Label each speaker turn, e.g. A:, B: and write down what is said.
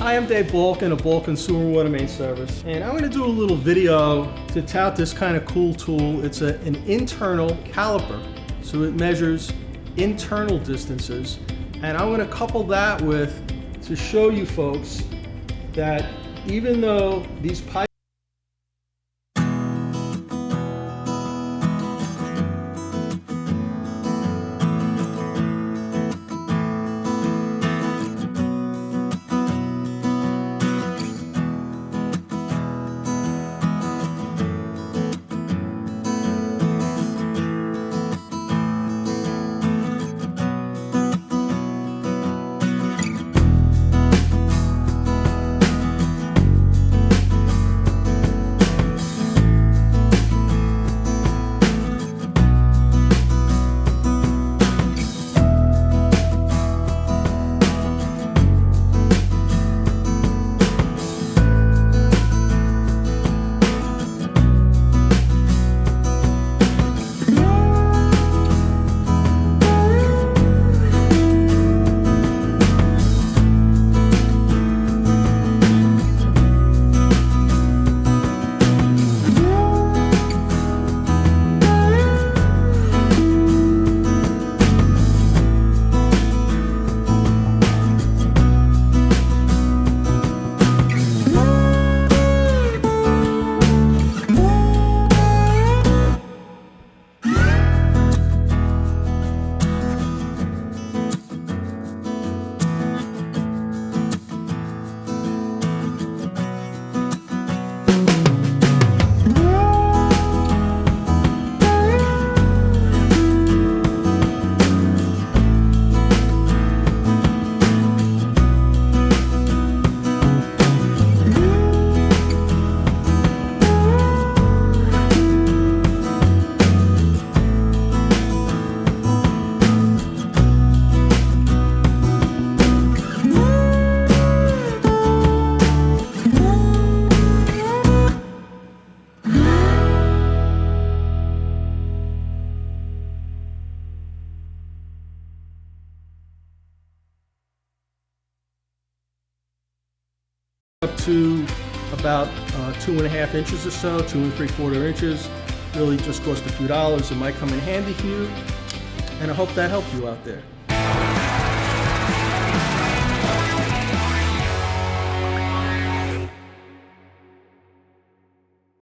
A: Hi, I'm Dave Balkan of Balkan Sewer Water Main Service, and I'm going to do a little video to tout this kind of cool tool. It's an internal caliper, so it measures internal distances, and I'm going to couple that with to show you folks that even though these pipes up to about 2.5 inches or so, 2 3/4 inches. Really just cost a few dollars. It might come in handy for you, and I hope that helped you out there.